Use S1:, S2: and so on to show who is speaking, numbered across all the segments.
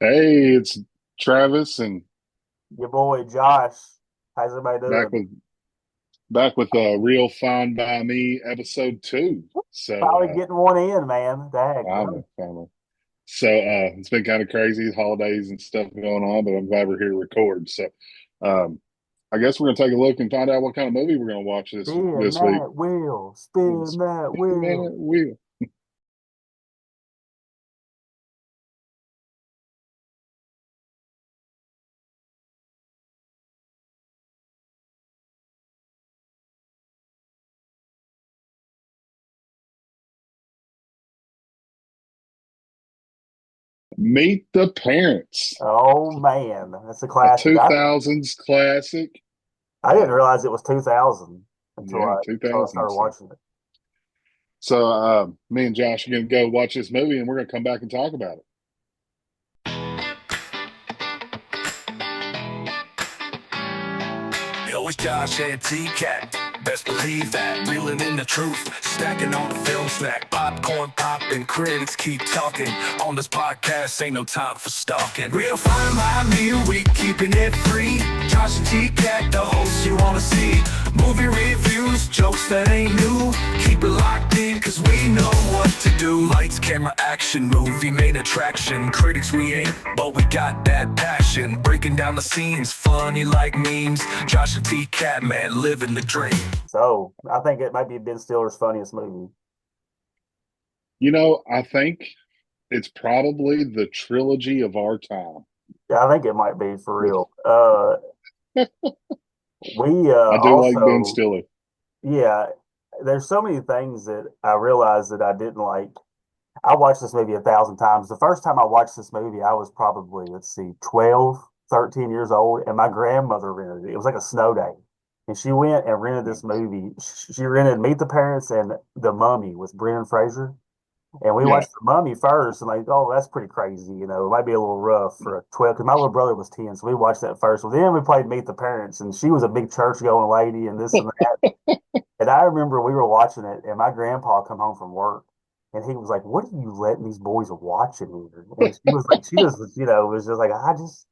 S1: Hey, it's Travis and
S2: Your boy Josh. How's everybody
S1: back
S2: doing?
S1: with back with Real Fine by Me episode two. So
S2: Probably getting one in, man. Dag,
S1: finally,
S2: bro.
S1: finally. So it's been kind of crazy, holidays and stuff going on, but I'm glad we're here to record. So I guess we're gonna take a look and find out what kind of movie we're gonna watch
S2: Spin
S1: this week.
S2: that wheel. Spin that wheel.
S1: Man, we Meet the Parents,
S2: Oh man, that's a
S1: a
S2: classic. I
S1: 2000s classic.
S2: I didn't realize it was 2000 until
S1: Yeah,
S2: I
S1: 2000.
S2: started
S1: So
S2: watching it.
S1: me and Josh are going to go watch this movie, and we're going to come back and talk about it.
S3: Yo, it's Josh and T-Cat. Best believe that. Reeling in the truth. Stacking on the film stack. Popcorn popping. Critics keep talking. On this podcast, ain't no time for stalking. Real fine by me, we keeping it free. Josh and T-Cat, the hosts you wanna see. Movie reviews, jokes that ain't new. Keep it locked in, cause we know what to do. Lights, camera, action, movie main attraction. Critics we ain't, but we got that passion. Breaking down the scenes, funny like memes. Josh and T-Cat, man, living the dream.
S2: So I think it might be Ben Stiller's funniest movie.
S1: I think it's probably the trilogy of our time.
S2: Yeah, I think it might be for real. We
S1: I do like Ben
S2: also,
S1: Stiller.
S2: yeah, there's so many things that I realized that I didn't like. I watched this movie 1,000 times. The first time I watched this movie, I was probably, let's see, 12, 13 years old, and my grandmother rented it. It was like a snow day. And she went and rented this movie. She rented Meet the Parents and The Mummy with Brendan Fraser. And we
S1: Yeah,
S2: watched The Mummy first, and like, oh, that's pretty crazy. It might be a little rough for a 12, because my little brother was 10, so we watched that first. Well, then we played Meet the Parents, and she was a big church going lady and this and that. And I remember we were watching it, and my grandpa come home from work, and he was like, "What are you letting these boys watch in here?" And she was like, she just, was just like, I just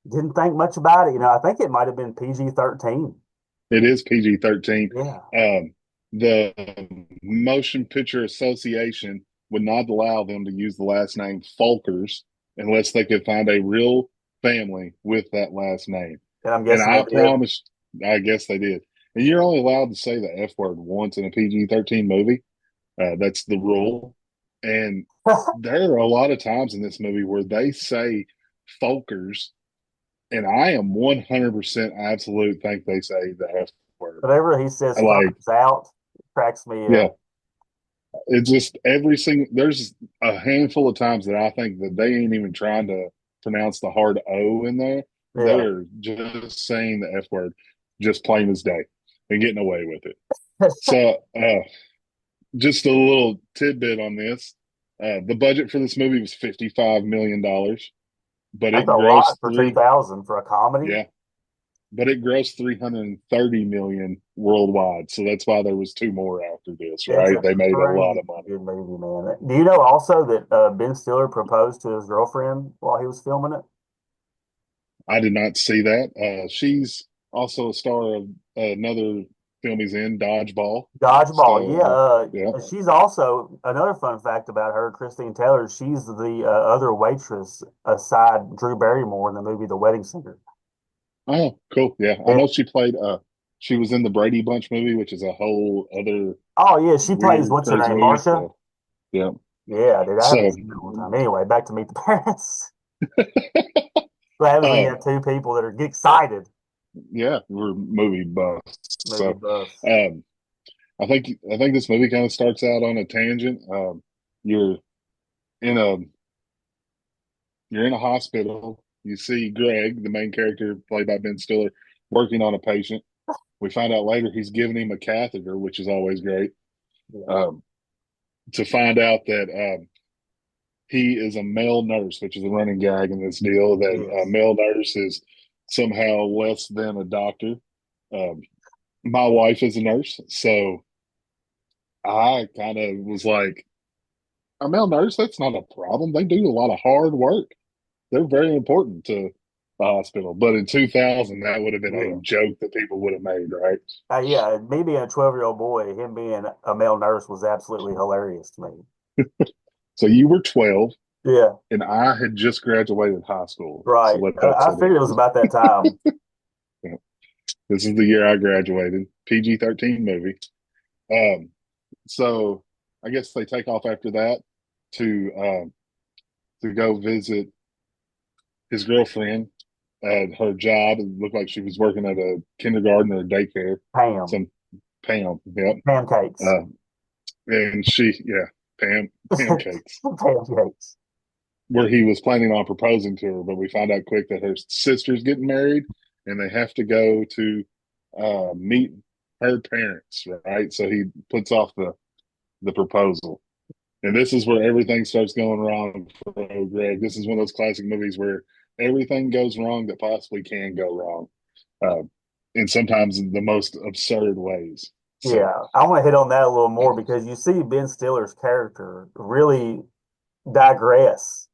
S2: didn't think much about it. I think it might have been PG-13.
S1: it is PG-13.
S2: Yeah,
S1: The Motion Picture Association would not allow them to use the last name Folkers unless they could find a real family with that last name.
S2: and I'm
S1: And
S2: guessing
S1: I
S2: they did.
S1: promise, I guess they did. And you're only allowed to say the F word once in a PG-13 movie. That's the rule. And there are a lot of times in this movie where they say folkers, and I am 100% absolute think they say the F word.
S2: Whenever he says
S1: Like,
S2: "thumbs out," it cracks me
S1: yeah,
S2: up.
S1: it's just every single, there's a handful of times that I think that they ain't even trying to pronounce the hard O in there. They
S2: Yeah.
S1: are just saying the F word, just plain as day, and getting away with it. So, just a little tidbit on this. The budget for this movie was $55 million, but
S2: That's
S1: it
S2: a lot
S1: grossed
S2: for 2000 for a comedy.
S1: yeah, but it grossed 330 million worldwide. So that's why there was two more after this,
S2: It's
S1: right?
S2: a
S1: They made a lot
S2: crazy
S1: of money.
S2: good movie, man. Do you know also that Ben Stiller proposed to his girlfriend while he was filming it?
S1: I did not see that. She's also a star of another film he's in, Dodgeball.
S2: Dodgeball,
S1: So,
S2: yeah.
S1: yeah.
S2: She's also another fun fact about her, Christine Taylor. She's the other waitress aside Drew Barrymore in the movie The Wedding Singer.
S1: Oh, cool. Yeah. I
S2: Yeah.
S1: know she was in the Brady Bunch movie, which is a whole other
S2: Oh yeah, she plays
S1: weird,
S2: what's her
S1: crazy
S2: name,
S1: movie.
S2: Marsha.
S1: So, yeah.
S2: Yeah, dude, I haven't
S1: So,
S2: seen her in a long time. Anyway, back to Meet the Parents. What happens when you
S1: um,
S2: have two people that are get excited?
S1: yeah, we're movie buffs.
S2: Movie
S1: So,
S2: buffs.
S1: um, I think this movie kind of starts out on a tangent. You're in a you're in a hospital. You see Greg, the main character played by Ben Stiller, working on a patient. We find out later he's giving him a catheter, which is always great.
S2: Yeah.
S1: Um, to find out that he is a male nurse, which is a running gag in this deal. That a
S2: Yes.
S1: male nurse is somehow less than a doctor. Um, my wife is a nurse, so I kind of was like, a male nurse, that's not a problem. They do a lot of hard work. they're very important to the hospital. But in 2000, that would have been a
S2: Yeah.
S1: joke that people would have made, right?
S2: Yeah, me being a 12-year-old boy, him being a male nurse was absolutely hilarious to me.
S1: So you were 12,
S2: Yeah,
S1: and I had just graduated high school. So
S2: right.
S1: let that
S2: I
S1: sit
S2: figured
S1: in.
S2: it was about that time.
S1: Yeah. This is the year I graduated. PG-13 movie. Um, so I guess they take off after that to go visit his girlfriend at her job. It looked like she was working at a kindergarten or a daycare.
S2: Pam,
S1: Some Pam, yep.
S2: pancakes,
S1: Uh, and she, yeah, pancakes.
S2: pancakes.
S1: Where he was planning on proposing to her, but we find out quick that her sister's getting married, and they have to go to meet her parents, right? So he puts off the proposal. And this is where everything starts going wrong for Greg. This is one of those classic movies where everything goes wrong that possibly can go wrong, uh, and sometimes in the most absurd ways. So,
S2: Yeah, I want to hit on that a little more because you see Ben Stiller's character really digress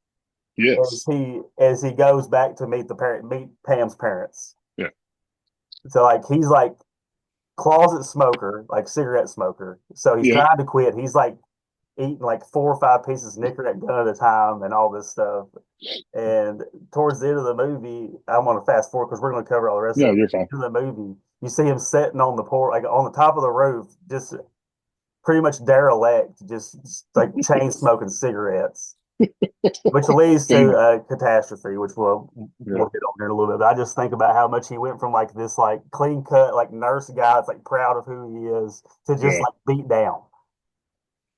S1: yes,
S2: as he goes back to meet Pam's parents.
S1: yeah,
S2: So like he's like closet smoker, like cigarette smoker. So he's
S1: yep,
S2: trying to quit. He's like eating like 4 or 5 pieces of Nicorette gun at a time and all this stuff. And towards the end of the movie, I'm going to fast forward because we're going to cover all the rest
S1: yeah,
S2: of
S1: you're
S2: it.
S1: fine.
S2: In the movie, you see him sitting on the porch, like on the top of the roof, just pretty much derelict, just like chain smoking cigarettes, which leads to
S1: Thing,
S2: a catastrophe, which
S1: yeah,
S2: we'll hit on here in a little bit. But I just think about how much he went from like this like clean cut like nurse guy that's like proud of who he is to just
S1: yeah.
S2: like beat down.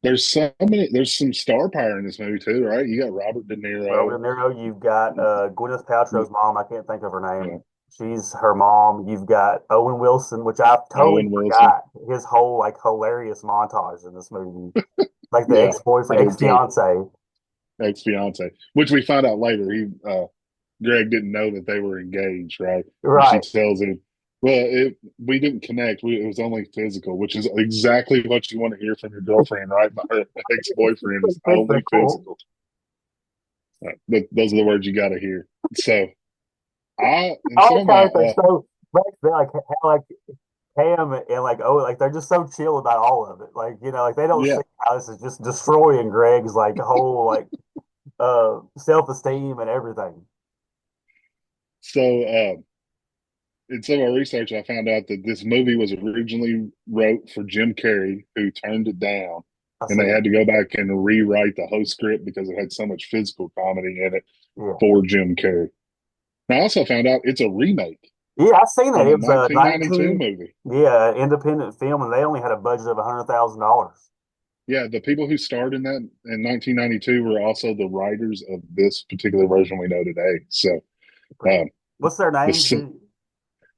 S1: There's so many. There's some star power in this movie too, right? You got Robert De
S2: Robert
S1: Niro.
S2: De Niro, you've got Gwyneth Paltrow's mom. I can't think of her
S1: Yeah,
S2: name. She's her mom. You've got Owen Wilson, which I totally
S1: Owen Wilson.
S2: forgot his whole like hilarious montage in this movie, like the
S1: Yeah, I
S2: ex-boyfriend,
S1: did too.
S2: ex-fiance.
S1: Ex fiance, which we find out later. Greg didn't know that they were engaged, right? And she
S2: Right.
S1: tells him, "Well, we didn't connect. It was only physical," which is exactly what you want to hear from your girlfriend, right? Her ex boyfriend is only
S2: Physical.
S1: physical. But those are the words you got to hear. So in
S2: I
S1: some
S2: like
S1: of my,
S2: how they're so like how like Cam and like oh like they're just so chill about all of it. Like like they don't
S1: yeah.
S2: see how this is just destroying Greg's like whole like self esteem and everything.
S1: So in some of my research, I found out that this movie was originally wrote for Jim Carrey, who turned it down,
S2: I
S1: and they
S2: see.
S1: had to go back and rewrite the whole script because it had so much physical comedy in it
S2: Yeah.
S1: for Jim Carrey. And I also found out it's a remake
S2: Yeah, I seen that.
S1: from a
S2: It was a
S1: 1992 movie.
S2: yeah, independent film, and they only had a budget of $100,000.
S1: Yeah, the people who starred in that in 1992 were also the writers of this particular version we know today. So, um,
S2: What's their names?
S1: this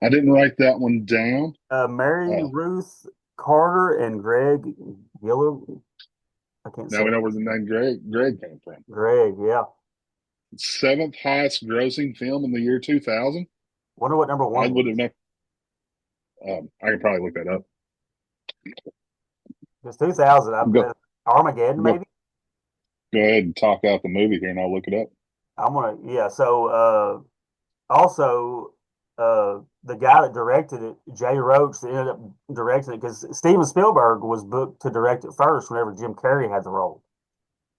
S1: I didn't write that one down.
S2: Mary
S1: Uh,
S2: Ruth Carter and Greg Gillo. I can't
S1: Now
S2: say
S1: we
S2: it.
S1: know where the name Greg came from.
S2: Greg, yeah.
S1: Seventh highest grossing film in the year 2000.
S2: Wonder what number
S1: I
S2: one
S1: would have
S2: was.
S1: never. I could probably look that up.
S2: It's 2000.
S1: Go,
S2: Armageddon,
S1: go,
S2: maybe.
S1: go ahead and talk out the movie here, and I'll look it up.
S2: I'm gonna yeah. So also the guy that directed it, Jay Roach, that ended up directing it because Steven Spielberg was booked to direct it first whenever Jim Carrey had the role.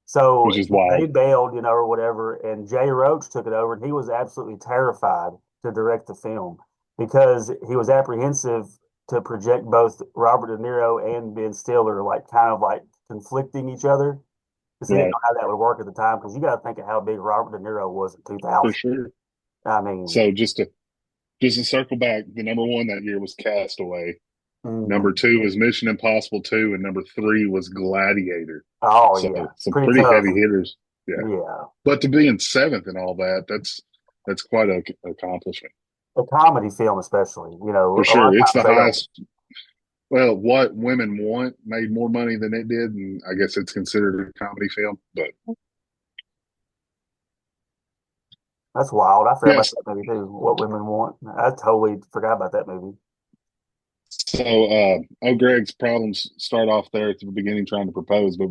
S2: So
S1: Which is
S2: they
S1: wild.
S2: bailed, or whatever, and Jay Roach took it over, and he was absolutely terrified to direct the film because he was apprehensive to project both Robert De Niro and Ben Stiller like kind of like conflicting each other because he didn't
S1: Right,
S2: know how that would work at the time. Because you got to think of how big Robert De Niro was in
S1: for
S2: 2000.
S1: sure.
S2: I mean,
S1: So just to circle back, the number one that year was Castaway. Number
S2: mm,
S1: two was Mission Impossible 2, and number three was Gladiator.
S2: oh
S1: So
S2: yeah,
S1: some
S2: pretty
S1: pretty
S2: tough.
S1: heavy hitters. Yeah.
S2: Yeah,
S1: But to be in seventh and all that, that's quite a accomplishment.
S2: a comedy film, especially.
S1: For
S2: A lot
S1: sure.
S2: of
S1: It's
S2: times
S1: the
S2: they don't.
S1: highest. Well, What Women Want made more money than it did, and I guess it's considered a comedy film. But
S2: That's wild. I forgot about
S1: yes.
S2: that movie too. What Women Want. I totally forgot about that movie.
S1: So, Greg's problems start off there at the beginning trying to propose, but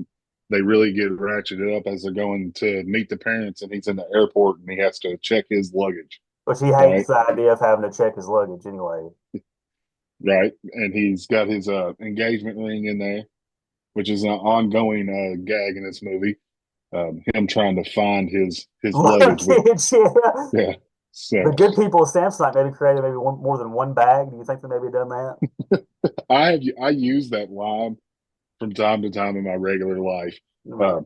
S1: they really get ratcheted up as they're going to meet the parents, and he's in the airport and he has to check his luggage,
S2: Which he hates
S1: right?
S2: the idea of having to check his luggage anyway.
S1: Right, and he's got his engagement ring in there, which is an ongoing gag in this movie. Him trying to find his luggage with
S2: Luggage, yeah.
S1: yeah. So
S2: The good people of Samsonite maybe created maybe more than one bag. Do you think they maybe done that?
S1: I use that line from time to time in my regular life.
S2: Right.
S1: Uh,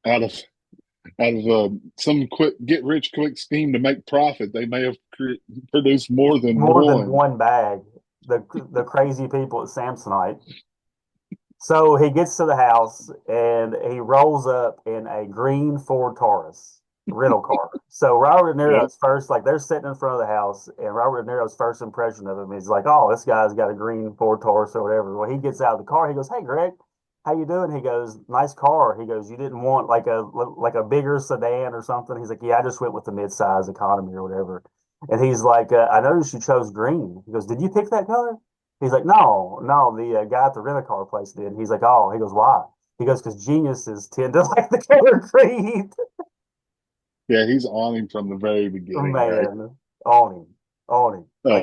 S1: out of some quick get rich quick scheme to make profit, they may have produced more than
S2: More than
S1: one.
S2: one bag. The crazy people at Samsonite. So he gets to the house and he rolls up in a green Ford Taurus rental car. So Robert De
S1: Yep.
S2: Niro's first, like they're sitting in front of the house, and Robert De Niro's first impression of him is like, "Oh, this guy's got a green Ford Taurus or whatever." Well, he gets out of the car. He goes, "Hey, Greg, how you doing?" He goes, "Nice car." He goes, "You didn't want like a bigger sedan or something?" He's like, "Yeah, I just went with the mid-size economy or whatever." And he's like, "I noticed you chose green." He goes, "Did you pick that color?" He's like, "No, no, the guy at the rental car place did." He's like, "Oh," he goes, "Why?" He goes, "Because geniuses tend to like the color green."
S1: Yeah, he's on him from the very beginning, right?
S2: Man, on him, on him.
S1: Uh,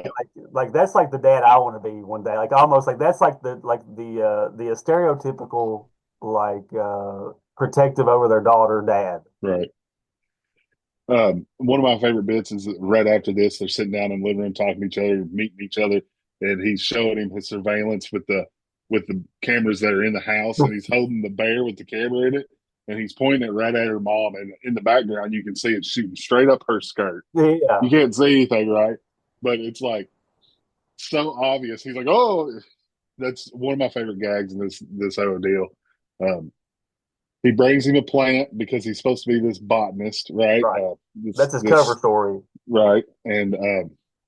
S2: Like that's like the dad I want to be one day. Like almost like that's like the stereotypical like protective over their daughter dad.
S1: right. One of my favorite bits is that right after this, they're sitting down in the living room talking to each other, meeting each other, and he's showing him his surveillance with the cameras that are in the house, and he's holding the bear with the camera in it, and he's pointing it right at her mom, and in the background you can see it shooting straight up her skirt. You
S2: Yeah,
S1: can't see anything, right? But it's like so obvious. He's like, "Oh, that's one of my favorite gags in this whole deal." Um, he brings him a plant because he's supposed to be this botanist, right?
S2: right.
S1: This
S2: That's his cover
S1: this
S2: story.
S1: right, and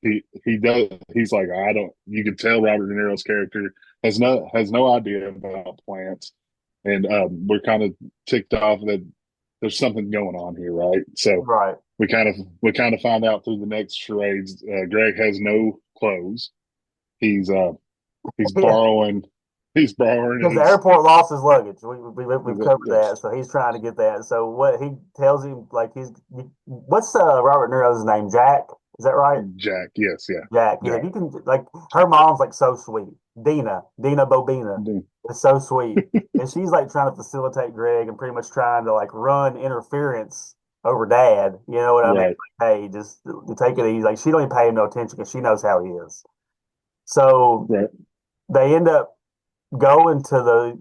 S1: he does. He's like, I don't. You can tell Robert De Niro's character has no idea about plants, and we're kind of ticked off that there's something going on here, right? So
S2: Right.
S1: we kind of find out through the next charades. Greg has no clothes. He's uh he's
S2: Yeah.
S1: borrowing. He's borrowing
S2: Because the airport lost his luggage. We've covered
S1: yes,
S2: that. So he's trying to get that. So what he tells him, like what's Robert Niro's name? Jack? Is that right?
S1: Jack. Yes, yeah,
S2: Jack. He's like,
S1: Jack.
S2: you can, like, her mom's like so sweet. Dina Bobina is so sweet. And she's like trying to facilitate Greg and pretty much trying to like run interference over dad. You know what I mean?
S1: Right,
S2: Like, hey, just take it easy. Like, she don't even pay him no attention because she knows how he is. So
S1: right.
S2: they end up going to the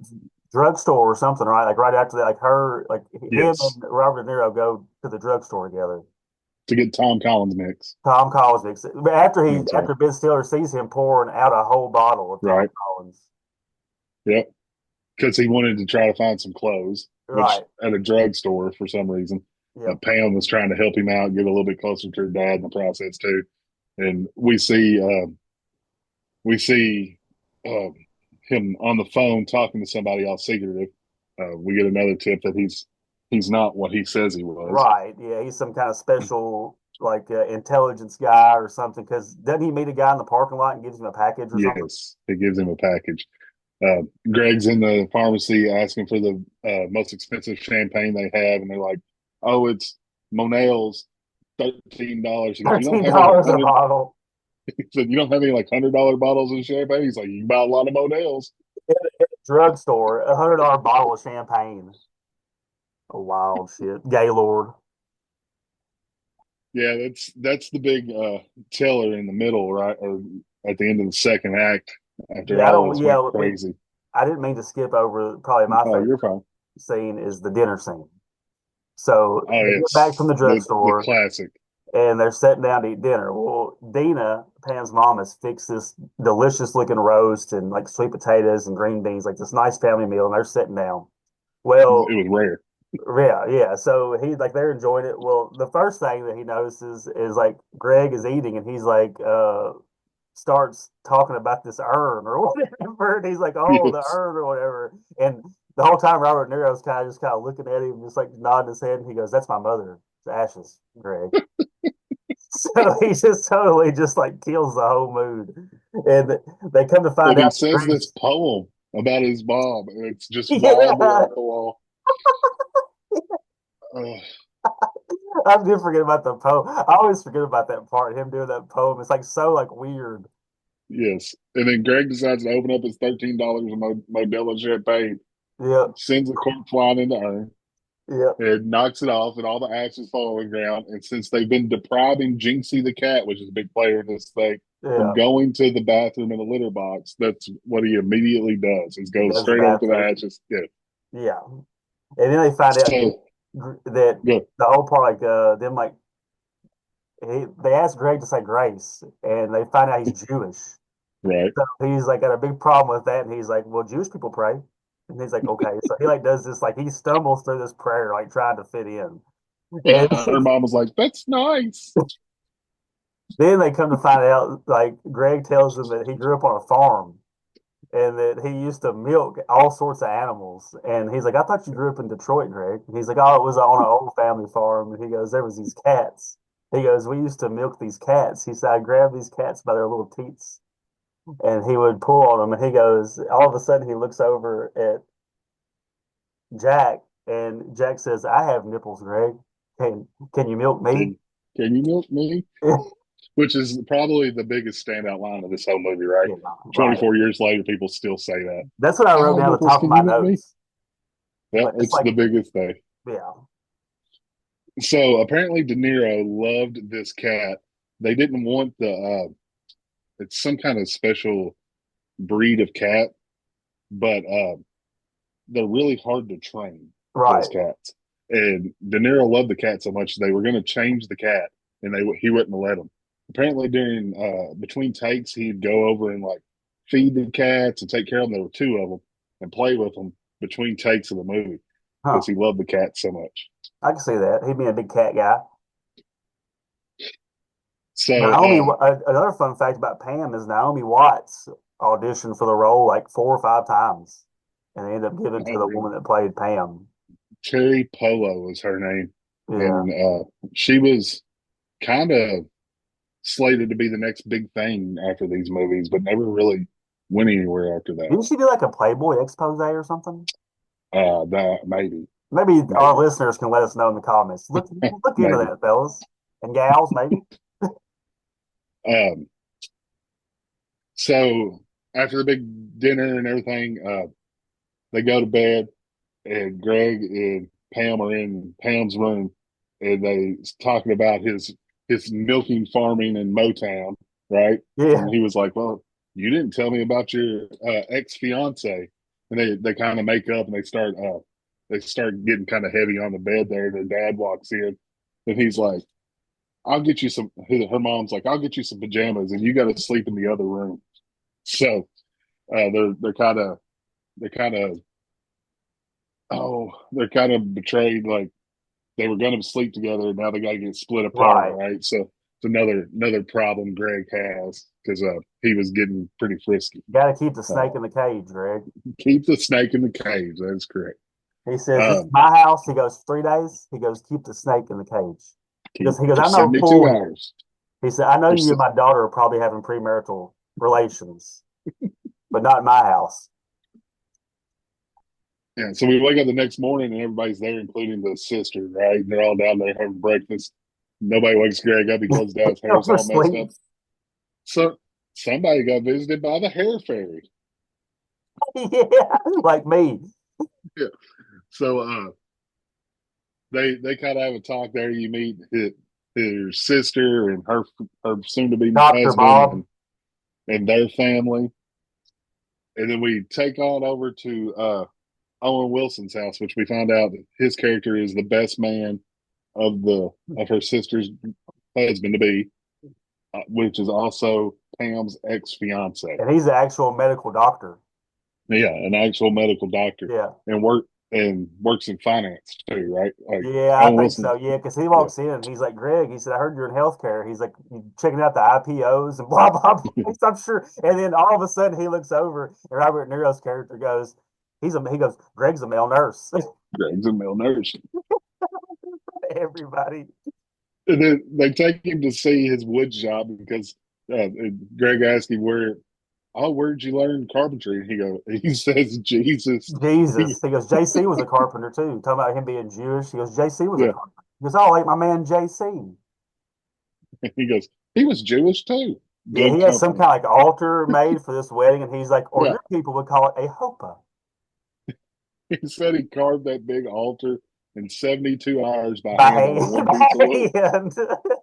S2: drugstore or something, right? Like right after that, like him and
S1: Yes,
S2: Robert De Niro go to the drugstore together.
S1: to get Tom Collins mix.
S2: Tom Collins mix it. But
S1: I'm sorry.
S2: after Ben Stiller sees him pouring out a whole bottle of Tom
S1: Right.
S2: Collins.
S1: Yep. Because he wanted to try to find some clothes, which
S2: Right.
S1: at a drugstore for some reason,
S2: Yep.
S1: Pam was trying to help him out, get a little bit closer to her dad in the process too. And we see uh, him on the phone talking to somebody else secretive. We get another tip that he's not what he says he was.
S2: Right. Yeah. He's some kind of special like intelligence guy or something. Because doesn't he meet a guy in the parking lot and gives him a package or something?
S1: Yes, he gives him a package. Greg's in the pharmacy asking for the most expensive champagne they have, and they're like, "Oh, it's Monell's, $13." He goes, "You don't have any like
S2: $13 a bottle.
S1: He said, "You don't have any like $100 bottles of champagne." He's like, "You can buy a lot of Monell's."
S2: Drugstore, $100 bottle of champagne. Oh, wild shit. Gaylord.
S1: Yeah, that's the big teller in the middle, right, or at the end of the second act after
S2: Yeah, I
S1: all
S2: don't.
S1: this
S2: Yeah,
S1: went crazy.
S2: I didn't mean to skip over. Probably my
S1: Oh,
S2: favorite
S1: you're fine.
S2: scene is the dinner scene. So
S1: Oh,
S2: they get back from
S1: yes,
S2: the
S1: the
S2: drugstore
S1: classic.
S2: and they're sitting down to eat dinner. Well, Dina, Pam's mom, has fixed this delicious looking roast and like sweet potatoes and green beans, like this nice family meal, and they're sitting down.
S1: It
S2: Well,
S1: was rare.
S2: yeah, yeah. So he's like they're enjoying it. Well, the first thing that he notices is like Greg is eating and he's like starts talking about this urn or whatever. And he's like, "Oh, the
S1: Yes,
S2: urn or whatever." And the whole time Robert Niro's kind of looking at him, just like nodding his head. And he goes, "That's my mother's ashes, Greg." So he just totally just like kills the whole mood. And they come to
S1: and
S2: find
S1: he
S2: out
S1: says this
S2: Greg's
S1: poem about his mom, and it's just vomit
S2: yeah,
S1: on the wall. Uh,
S2: I did forget about the poem. I always forget about that part. Him doing that poem. It's like so like weird.
S1: yes. And then Greg decides to open up his $13 of Modelo champagne,
S2: Yep.
S1: sends a cork flying in the urn,
S2: Yep.
S1: and knocks it off, and all the ashes fall on the ground. And since they've been depriving Jinxie the cat, which is a big player in this thing, from
S2: Yeah.
S1: going to the bathroom in the litter box, that's what he immediately does, is
S2: He
S1: goes
S2: goes to the
S1: straight over to the
S2: bathroom.
S1: ashes. Yeah.
S2: Yeah. And then they find out
S1: So,
S2: that
S1: good.
S2: the whole part, like them, like they ask Greg to say grace, and they find out he's Jewish.
S1: Right.
S2: So he's like got a big problem with that, and he's like, "Well, Jewish people pray," and he's like, "Okay." So he like does this, like he stumbles through this prayer, like trying to fit in,
S1: Yeah.
S2: and
S1: Her mom was like, that's nice.
S2: then they come to find out, like Greg tells them that he grew up on a farm and that he used to milk all sorts of animals. And he's like, "I thought you grew up in Detroit, Greg." And he's like, "Oh, it was on an old family farm." And he goes, "There was these cats." He goes, "We used to milk these cats." He said, "I grabbed these cats by their little teats and he would pull on them." And he goes, all of a sudden he looks over at Jack and Jack says, "I have nipples, Greg. Can you milk me?"
S1: Can, can you milk me? Which is probably the biggest standout line of this whole movie, right?
S2: Yeah, right.
S1: 24 years later, people still say that.
S2: That's what I
S1: I
S2: wrote
S1: have
S2: down at the
S1: nipples.
S2: top of
S1: Can
S2: my
S1: you milk me?
S2: notes.
S1: Well,
S2: But it's
S1: it's
S2: like,
S1: the biggest thing.
S2: yeah,
S1: So apparently, De Niro loved this cat. They didn't want it's some kind of special breed of cat, but they're really hard to train, those
S2: right.
S1: cats. And De Niro loved the cat so much they were going to change the cat, and he wouldn't let them. Apparently, during between takes, he'd go over and like feed the cats and take care of them. There were two of them, and play with them between takes of the movie
S2: Huh.
S1: because he loved the cat so much.
S2: I can see that. He'd be a big cat guy.
S1: So,
S2: Naomi, another fun fact about Pam is Naomi Watts auditioned for the role like 4 or 5 times, and they ended up giving it to
S1: oh,
S2: the
S1: really?
S2: woman that played Pam.
S1: Cherry Polo was her name,
S2: Yeah.
S1: and she was kind of slated to be the next big thing after these movies, but never really went anywhere after that.
S2: Didn't she do like a Playboy expose or something?
S1: That maybe,
S2: Maybe our
S1: maybe,
S2: listeners can let us know in the comments. Look into
S1: maybe.
S2: that, fellas and gals, maybe.
S1: Um, so after the big dinner and everything, they go to bed, and Greg and Pam are in Pam's room, and they talking about his milking farming in Motown, right? And
S2: Yeah.
S1: he was like, "Well, you didn't tell me about your ex fiance," and they kind of make up and they start getting kind of heavy on the bed there. Their dad walks in, and he's like, "I'll get you some." Her mom's like, "I'll get you some pajamas, and you got to sleep in the other room." So they're kind of they're kind of betrayed. Like they were going to sleep together. Now they got to get split apart,
S2: Right.
S1: right? So it's another problem Greg has because he was getting pretty frisky.
S2: Got to keep the snake
S1: Uh,
S2: in the cage, Greg.
S1: keep the snake in the cage. That's correct.
S2: He says, "This is
S1: Um,
S2: my house." He goes, "3 days." He goes, "Keep the snake in the cage."
S1: keep
S2: He goes,
S1: for
S2: "I know
S1: 72
S2: pool here."
S1: hours.
S2: He said, "I know
S1: For,
S2: you and my daughter are probably having premarital relations, but not in my house."
S1: yeah, so we wake up the next morning and everybody's there, including the sister, right? And they're all down there having breakfast. Nobody wakes Greg up. He goes down, his hair's
S2: For
S1: all messed
S2: sleep.
S1: up. So somebody got visited by the hair fairy.
S2: Yeah, like me.
S1: Yeah. So they kind of have a talk there. You meet his sister and her soon to be
S2: Dr.
S1: husband
S2: Bob.
S1: and their family, and then we take on over to Owen Wilson's house, which we find out that his character is the best man of her sister's husband to be, which is also Pam's ex fiance.
S2: And he's an actual medical doctor.
S1: Yeah, an actual medical doctor,
S2: Yeah.
S1: and works in finance too, right? Like
S2: Yeah, I
S1: Owen
S2: think
S1: Wilson.
S2: so. Yeah, because he
S1: Yeah.
S2: walks in and he's like, "Greg," he said, "I heard you're in healthcare." He's like, "You checking out the IPOs and blah, blah, blah." I'm sure. And then all of a sudden he looks over and Robert Niro's character goes, he goes, "Greg's a male nurse."
S1: Greg's a male nurse.
S2: Everybody.
S1: And then they take him to see his wood shop because Greg asked him oh, where'd you learn carpentry? And he says, Jesus. He,
S2: Jesus. He goes, JC was a carpenter too. Talking about him being Jewish. He goes, JC was a
S1: yeah,
S2: carpenter. He goes, oh, like my man JC.
S1: he goes, he was Jewish too.
S2: Yeah, he
S1: Good
S2: had some
S1: company.
S2: kind of like altar made for this wedding, and he's like, or
S1: Yeah,
S2: your people would call it a hopa.
S1: he said he carved that big altar in 72 hours by
S2: By
S1: hand out of
S2: hand,
S1: one piece of wood.
S2: by hand,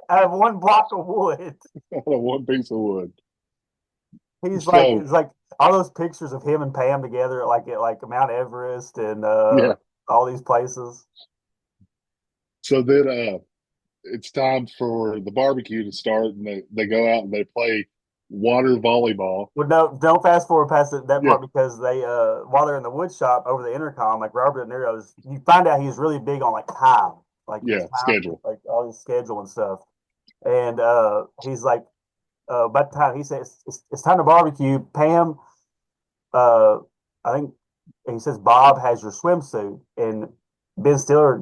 S2: out of one block of wood.
S1: Out of one piece of wood.
S2: He's like,
S1: So
S2: it's like all those pictures of him and Pam together, like at like Mount Everest and
S1: yeah,
S2: all these places.
S1: so then it's time for the barbecue to start, and they go out and they play water volleyball.
S2: Well, no, don't fast forward past that
S1: Yeah,
S2: part because they, while they're in the wood shop over the intercom, like Robert De Niro's, you find out he's really big on like time, like his
S1: yeah,
S2: time,
S1: schedule.
S2: like all his schedule and stuff. And he's like, by the time he says it's time to barbecue, Pam, uh, I think he says Bob has your swimsuit, and Ben Stiller,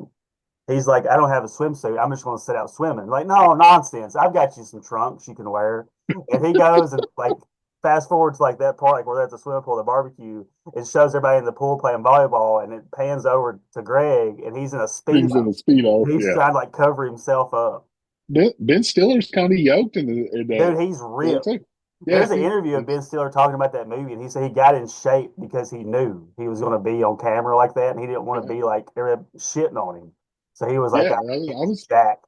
S2: he's like, I don't have a swimsuit. I'm just going to sit out swimming. Like, no nonsense. I've got you some trunks you can wear. And he goes and like fast forward to like that part, like where they're at the swimming pool, the barbecue. It shows everybody in the pool playing volleyball, and it pans over to Greg, and he's in a speedo.
S1: He's in a speedo.
S2: He's
S1: Yeah,
S2: trying to like cover himself up.
S1: Ben Stiller's kind of yoked in that
S2: Dude, he's
S1: there
S2: ripped.
S1: too. Yeah,
S2: There's an interview of Ben Stiller talking about that movie, and he said he got in shape because he knew he was going to be on camera like that, and he didn't want to be like everybody shitting on him. So he was like,
S1: yeah.
S2: I
S1: I
S2: get
S1: was
S2: jacked.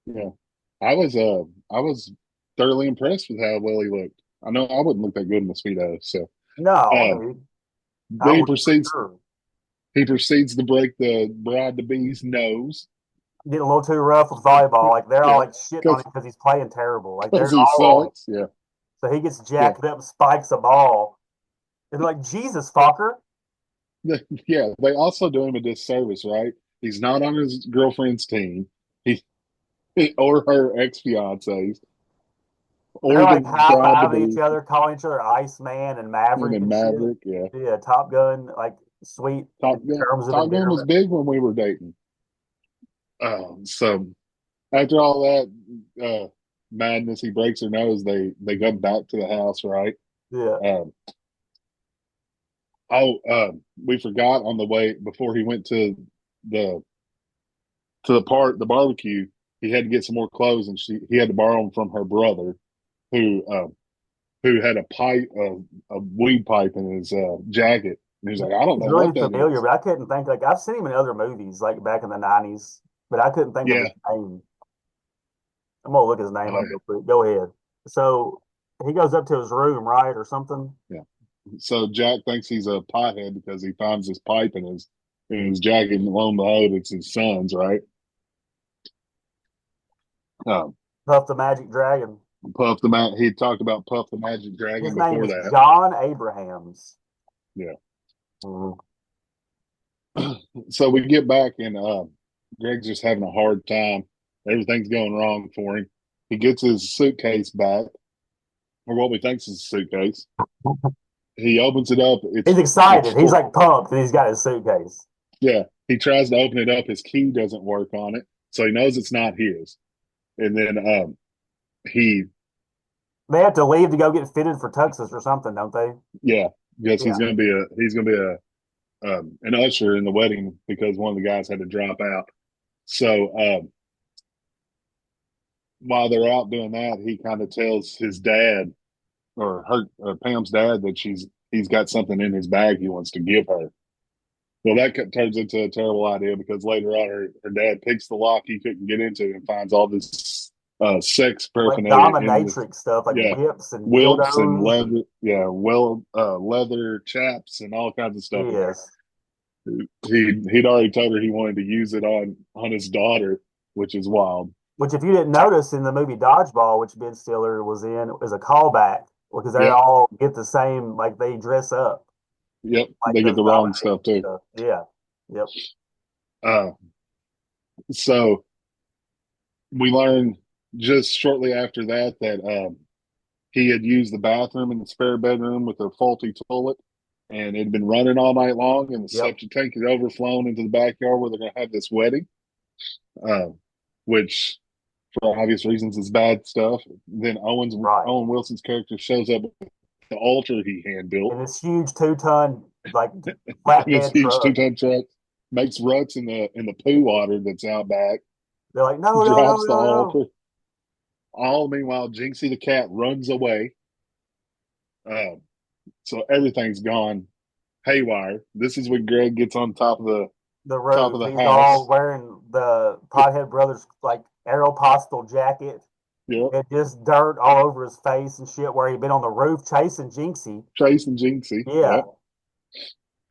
S1: yeah, I was thoroughly impressed with how well he looked. I know I wouldn't look that good in the speedo. So
S2: No,
S1: uh,
S2: dude, I
S1: then
S2: would for sure.
S1: he proceeds to break the bride to be's nose.
S2: Getting a little too rough with volleyball. Like they're all
S1: Yeah,
S2: like shitting on him because he's playing terrible. Like they're
S1: he
S2: all on him.
S1: sucks. Yeah,
S2: So he gets
S1: yeah.
S2: jacked up, spikes a ball, and they're like, Jesus, fucker.
S1: Yeah, they also do him a disservice, right? He's not on his girlfriend's team. He or her ex fiance's
S2: They're
S1: or the
S2: like high
S1: bride to
S2: fiving each
S1: be
S2: other, calling each other Iceman and
S1: and
S2: Maverick
S1: then
S2: and shit.
S1: Maverick. Yeah,
S2: Yeah, Top Gun, like sweet terms of
S1: Top Gun was
S2: endearment.
S1: big when we were dating. So after all that madness, he breaks her nose. They go back to the house, right?
S2: Yeah.
S1: Um, we forgot on the way before he went the the barbecue. He had to get some more clothes, and he had to borrow them from her brother, who had a pipe, a weed pipe in his jacket. And he's like, I don't
S2: He's
S1: know
S2: really
S1: what that
S2: familiar,
S1: is.
S2: but I couldn't think like I've seen him in other movies like back in the 90s, but I couldn't think of his
S1: Yeah,
S2: name. I'm gonna look his name
S1: oh
S2: up real quick. Go ahead. So he goes up to his room, right, or something.
S1: yeah. So Jack thinks he's a pothead because he finds this pipe in his jacket, and lo and behold, it's his son's, right? Um,
S2: Puff the Magic Dragon.
S1: He talked about Puff the Magic
S2: His
S1: Dragon
S2: name
S1: before
S2: is
S1: that.
S2: John Abrahams.
S1: Yeah.
S2: Mhm.
S1: So we get back, and Greg's just having a hard time. Everything's going wrong for him. He gets his suitcase back, or what we think is a suitcase. He opens it up.
S2: He's
S1: It's
S2: excited. He's
S1: full.
S2: like pumped that he's got his suitcase.
S1: Yeah. He tries to open it up. His key doesn't work on it, so he knows it's not his. And then he
S2: They have to leave to go get fitted for Texas or something, don't they?
S1: yeah, yes,
S2: Yeah.
S1: he's gonna be a an usher in the wedding because one of the guys had to drop out. So while they're out doing that, he kind of tells his dad or Pam's dad that he's got something in his bag he wants to give her. Well, that turns into a terrible idea because later on, her dad picks the lock he couldn't get into and finds all this sex
S2: Like
S1: paraphernalia in this.
S2: dominatrix stuff, like
S1: Yeah,
S2: whips and
S1: whips and
S2: dildos.
S1: leather. Yeah, leather chaps and all kinds of stuff in there.
S2: Yes.
S1: He'd already told her he wanted to use it on his daughter, which is wild.
S2: Which, if you didn't notice in the movie Dodgeball, which Ben Stiller was in, is a callback because they
S1: Yep,
S2: all get the same, like they dress up
S1: yep.
S2: like
S1: They get
S2: those
S1: the wrong
S2: dominatrix
S1: stuff too.
S2: stuff. Yeah. Yep.
S1: Uh, so we learned just shortly after that he had used the bathroom in the spare bedroom with a faulty toilet, and it had been running all night long, and the
S2: Yep.
S1: septic tank had overflown into the backyard where they're going to have this wedding, uh, which, for obvious reasons, is bad stuff. Then
S2: Right.
S1: Owen Wilson's character shows up with the altar he hand built
S2: And this huge 2-ton like
S1: in this
S2: flatbed
S1: huge
S2: truck.
S1: 2 ton truck, makes ruts in the poo water that's out back,
S2: They're like, no, no, no,
S1: drops the
S2: no, no.
S1: altar. All meanwhile, Jinxie the cat runs away. Um, so everything's gone haywire. This is when Greg gets on
S2: The
S1: top
S2: roof.
S1: of the
S2: He's all
S1: house.
S2: wearing the Pothead Brothers like Aeropostale jacket.
S1: Yep,
S2: And just dirt all over his face and shit where he'd been on the roof chasing Jinxie.
S1: Trace and Jinxie.
S2: Yeah.
S1: Yep,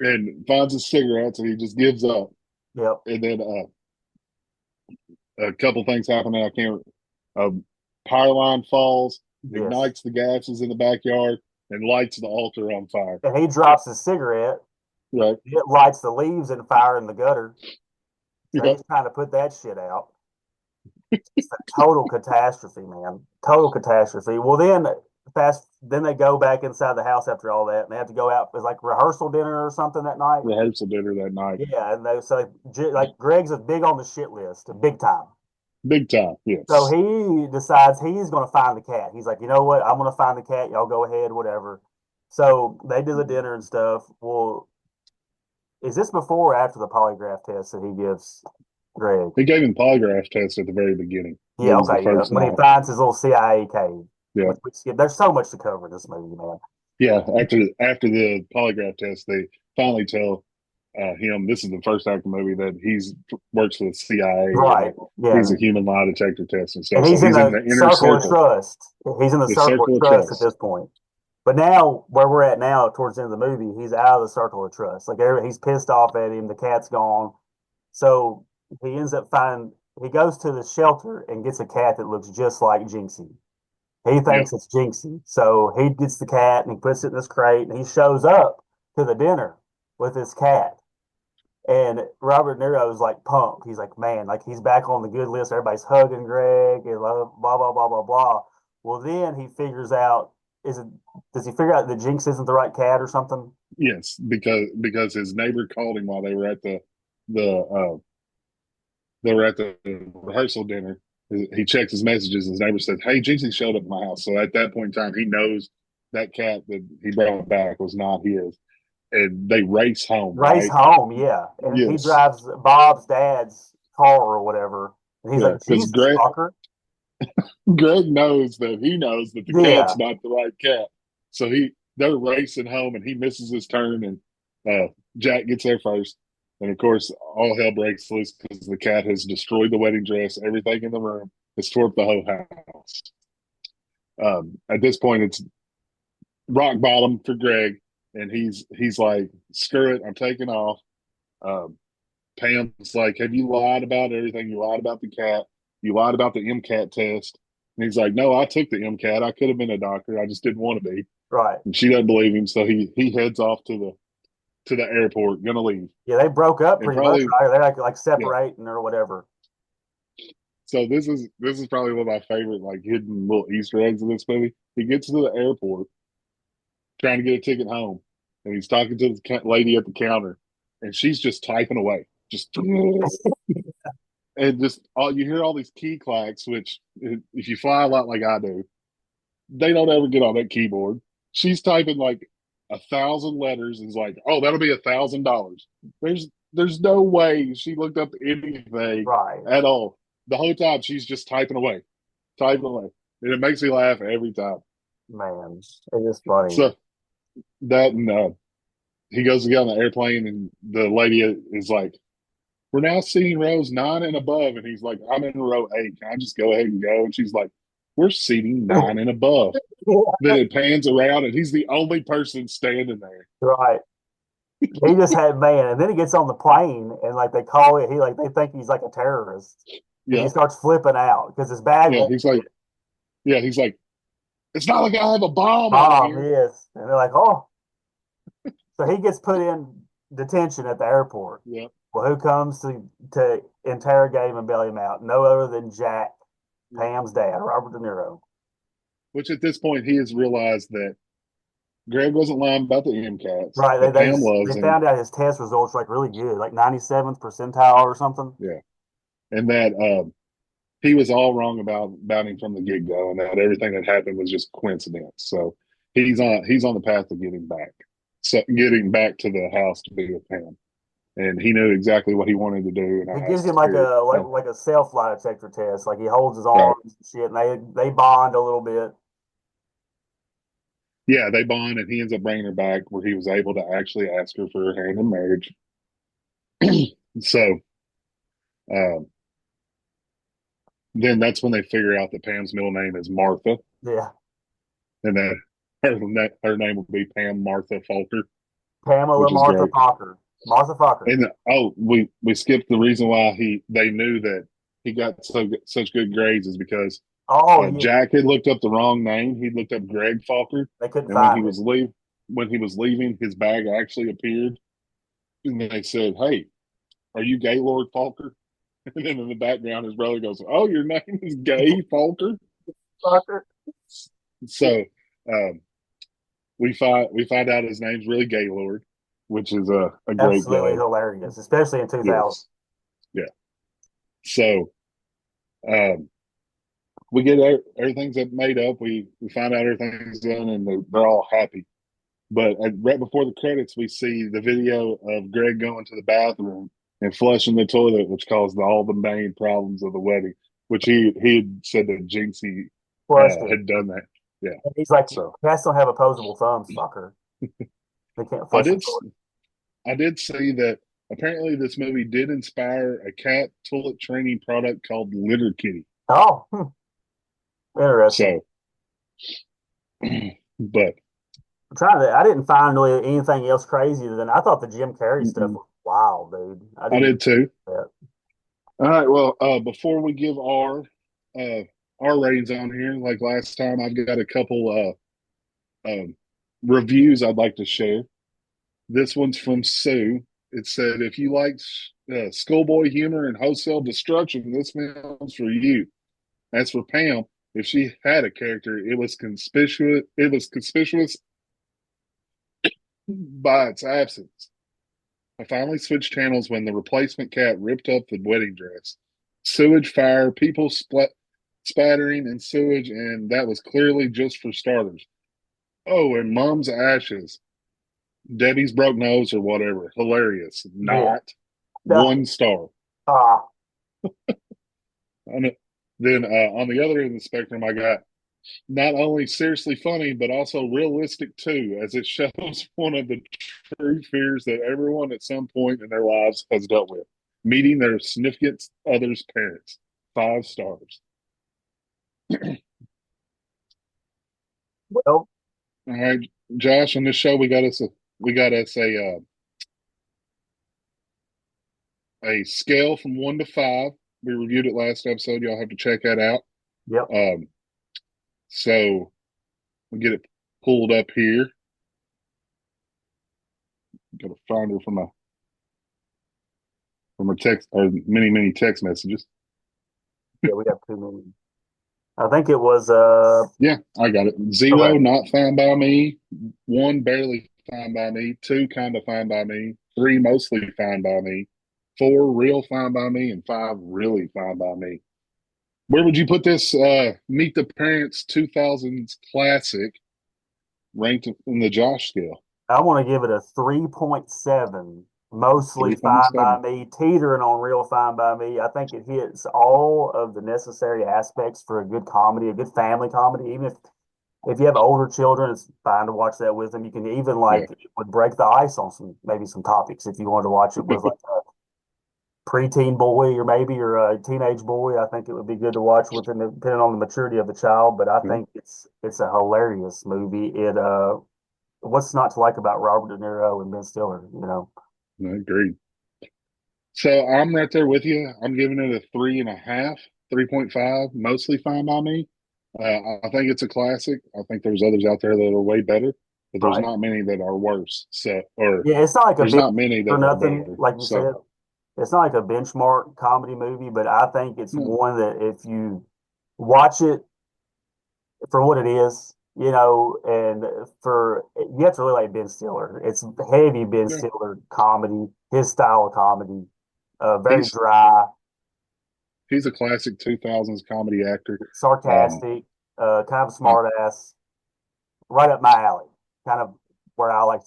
S1: and finds his cigarettes and he just gives up.
S2: Yep.
S1: And then a couple things happen. And I can't. A power line falls,
S2: Yes.
S1: ignites the gases in the backyard, and lights the altar on fire.
S2: And he drops his cigarette.
S1: Right.
S2: It lights the leaves and fire in the gutter. So
S1: Yep.
S2: he's trying to put that shit out. It's a total catastrophe, man. Total catastrophe. Well, then they go back inside the house after all that, and they have to go out. It's like rehearsal dinner or something that night.
S1: Rehearsal dinner that night.
S2: Yeah, and they so like Greg's is big on the shit list, big time.
S1: Big time.
S2: So
S1: Yes.
S2: he decides he's going to find the cat. He's like, you know what? I'm going to find the cat. Y'all go ahead, whatever. So they do the dinner and stuff. Well, is this before or after the polygraph test that he gives Greg?
S1: He gave him polygraph test at the very beginning. That
S2: Yeah,
S1: was the
S2: okay, yeah.
S1: first
S2: When he
S1: night.
S2: finds his little CIA cave,
S1: Yeah.
S2: which we skip. There's so much to cover in this movie, man.
S1: Yeah. After the polygraph test, they finally tell him this is the first act of the movie that he's works for the CIA and
S2: Right.
S1: that
S2: Yeah.
S1: he's a human lie detector test and
S2: And
S1: stuff. So
S2: he's in
S1: he's in
S2: the
S1: the inner
S2: circle of
S1: circle,
S2: trust. He's in the
S1: the
S2: circle of
S1: circle of
S2: trust at
S1: trust.
S2: this point. But now, where we're at now, towards the end of the movie, he's out of the circle of trust. Like he's pissed off at him. The cat's gone. So he ends up finding. He goes to the shelter and gets a cat that looks just like Jinxie. He
S1: Yep.
S2: thinks it's Jinxie. So he gets the cat and he puts it in this crate and he shows up to the dinner with his cat. And Robert Nero's like pumped. He's like, man, like he's back on the good list. Everybody's hugging Greg and blah blah blah blah blah blah. Well, then he figures out is it does he figure out that Jinx isn't the right cat or something?
S1: Yes, because his neighbor called him while the they were at the rehearsal dinner. He checks his messages. And his neighbor said, "Hey, Jinxie showed up at my house." So at that point in time, he knows that cat that he brought back was not his, and they race home.
S2: Race
S1: Right?
S2: home, yeah. And he
S1: Yes,
S2: drives Bob's dad's car or whatever. And he's
S1: yeah.
S2: like,
S1: Because
S2: Jesus fucker.
S1: Greg knows that the cat's
S2: Yeah.
S1: not the right cat. So they're racing home, and he misses his turn, and Jack gets there first. And of course, all hell breaks loose because the cat has destroyed the wedding dress, everything in the room, has tore up the whole house. At this point, it's rock bottom for Greg, and he's like, "Screw it, I'm taking off." Um, Pam's like, "Have you lied about everything? You lied about the cat. You lied about the MCAT test." And he's like, "No, I took the MCAT. I could have been a doctor. I just didn't want to be."
S2: Right.
S1: And she doesn't believe him, so he heads off to the airport, gonna leave,
S2: Yeah, they broke up
S1: and
S2: pretty much,
S1: probably
S2: right? They're like
S1: yeah.
S2: separating or whatever.
S1: So this is probably one of my favorite like hidden little Easter eggs in this movie. He gets to the airport trying to get a ticket home, and he's talking to the lady at the counter, and she's just typing away, just and just all you hear all these key clacks. Which, if you fly a lot like I do, they don't ever get on that keyboard. She's typing like 1,000 letters and is like, "Oh, that'll be $1,000." There's no way she looked up anything
S2: Right.
S1: at all. The whole time she's just typing away, and it makes me laugh every time.
S2: Man, it is funny.
S1: So that and he goes to get on the airplane, and the lady is like, "We're now seating rows 9 and above," and he's like, "I'm in row 8. Can I just go ahead and go?" And she's like, "We're seating 9 and above." Then it pans around, and he's the only person standing there.
S2: Right. He just had man, and then he gets on the plane and like they call it, he like they think he's like a terrorist. And he
S1: Yeah,
S2: starts flipping out because his bag
S1: yeah.
S2: won't
S1: He's like, "It's not like I have a bomb out
S2: bomb
S1: here."
S2: is. And they're like, oh. So he gets put in detention at the airport.
S1: Yeah,
S2: Well, who comes to interrogate him and bail him out? No other than Jack,
S1: yeah.
S2: Pam's dad, Robert De Niro.
S1: Which at this point he has realized that Greg wasn't lying about the MCATs,
S2: Right.
S1: that Pam loves
S2: They
S1: him.
S2: found out his test results were like really good, like 97th percentile or something.
S1: Yeah, and that he was all wrong about him from the get go, and that everything that happened was just coincidence. So he's on the path to getting back, so getting back to the house to be with Pam, and he knew exactly what he wanted to do and
S2: It gives him
S1: asked
S2: like
S1: her.
S2: a self lie detector test. Like he holds his
S1: Right,
S2: arms and shit, and they bond a little bit.
S1: yeah, they bond, and he ends up bringing her back, where he was able to actually ask her for her hand in marriage. So um, then that's when they figure out that Pam's middle name is Martha,
S2: Yeah,
S1: and that her name will be Pam Martha Falter,
S2: Pamela
S1: which is
S2: Martha
S1: great.
S2: Fokker, Martha Fokker.
S1: And we skipped the reason why they knew that he got such good grades is because
S2: Oh yeah,
S1: Jack had looked up the wrong name. He looked up Greg Falker,
S2: they couldn't
S1: and
S2: find it.
S1: when he was leaving, his bag actually appeared, and they said, "Hey, are you Gaylord Falker?" And then in the background, his brother goes, "Oh, your name is Gay Falker."
S2: Fokker.
S1: So um, we find out his name's really Gaylord, which is a great
S2: Absolutely
S1: gag.
S2: hilarious, especially in 2000.
S1: Yes, yeah. So um, we get everything's made up. We find out everything's done, and they're all happy. But right before the credits, we see the video of Greg going to the bathroom and flushing the toilet, which caused all the main problems of the wedding. Which he had said that Jinxie
S2: Flushed it.
S1: had done that. Yeah.
S2: And he's like,
S1: So
S2: cats don't have opposable thumbs, fucker. They can't
S1: I
S2: flush the
S1: did
S2: toilet.
S1: I did see that apparently this movie did inspire a cat toilet training product called Litter Kitty.
S2: Oh, interesting.
S1: So, but
S2: I'm trying to. I didn't find really anything else crazy than I thought the Jim Carrey stuff
S1: mm-mm,
S2: was wild, dude. I
S1: I
S2: didn't
S1: did too.
S2: that.
S1: All right. Well, before we give uh, our ratings on here, like last time, I've got a couple um, reviews I'd like to share. This one's from Sue. It said, "If you like schoolboy humor and wholesale destruction, this film's for you." As for Pam, if she had a character, it was conspicuous. It was conspicuous by its absence. I finally switched channels when the replacement cat ripped up the wedding dress. Sewage, fire, people spattering, and sewage, and that was clearly just for starters. Oh, and Mom's ashes, Debbie's broke nose, or whatever. Hilarious.
S2: Yeah.
S1: Not 1 star.
S2: Ah,
S1: And then on the other end of the spectrum, I got not only seriously funny, but also realistic too, as it shows one of the true fears that everyone at some point in their lives has dealt with meeting their significant other's parents. 5 stars.
S2: well,
S1: All right, Josh, on this show, we got us a scale from 1 to 5. We reviewed it last episode. Y'all have to check that out.
S2: yep.
S1: Um, so we'll get it pulled up here. Got to find her from her text or many text messages.
S2: Yeah, we got too many. I think it was
S1: Yeah, I got it. 0,
S2: correct.
S1: not fine by me. 1, barely fine by me. 2, kind of fine by me. 3, mostly fine by me. 4, real fine by me. And 5, really fine by me. Where would you put this Meet the Parents 2000s classic ranked in the Josh scale?
S2: I want to give it a 3.7. Mostly fine by
S1: 3.7.
S2: me, teetering on real fine by me. I think it hits all of the necessary aspects for a good comedy, a good family comedy. Even if you have older children, it's fine to watch that with them. You can even
S1: Yeah.
S2: like it would break the ice on some topics if you wanted to watch it with like a preteen boy or a teenage boy. I think it would be good to watch with them, depending on the maturity of the child. But I
S1: Yeah,
S2: think it's a hilarious movie. What's not to like about Robert De Niro and Ben Stiller?
S1: I agree. So I'm right there with you. I'm giving it a 3.5, 3.5, mostly fine by me. I think it's a classic. I think there's others out there that are way better, but there's
S2: Right.
S1: not many that are worse. So, or
S2: Yeah, it's not like a
S1: there's
S2: big
S1: not many
S2: for
S1: that are
S2: nothing,
S1: better.
S2: like you
S1: So,
S2: said. It's not like a benchmark comedy movie, but I think it's
S1: no,
S2: one that if you watch it for what it is, and you have to really like Ben Stiller. It's heavy Ben
S1: yeah,
S2: Stiller comedy, his style of comedy, very
S1: he's
S2: dry,
S1: he's a classic 2000s comedy actor. Um,
S2: sarcastic, kind of
S1: I,
S2: smart ass. right up my alley. Kind of where I like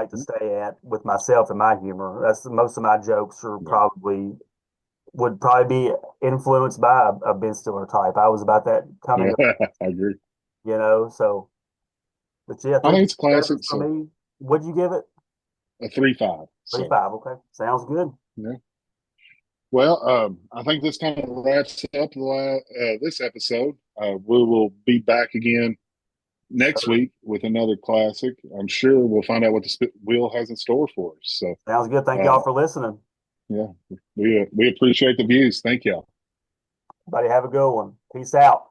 S2: to stay at with myself and my humor. That's most of my jokes are
S1: Yeah.
S2: probably would probably be influenced by a Ben Stiller type. I was about that coming
S1: Yeah,
S2: up,
S1: I agree.
S2: so but yeah,
S1: I
S2: three
S1: think it's classic.
S2: sevens for
S1: So
S2: me. What'd you give it?
S1: a 3.5.
S2: Three
S1: So
S2: five. Okay. Sounds good.
S1: yeah. Well, I think this kind of wraps up this episode. We will be back again next
S2: Sure.
S1: week with another classic. I'm sure we'll find out what the wheel has in store for us. So,
S2: Sounds good. Thank y'all
S1: uh,
S2: for listening.
S1: yeah, we appreciate the views. Thank y'all.
S2: Everybody have a good one. Peace out.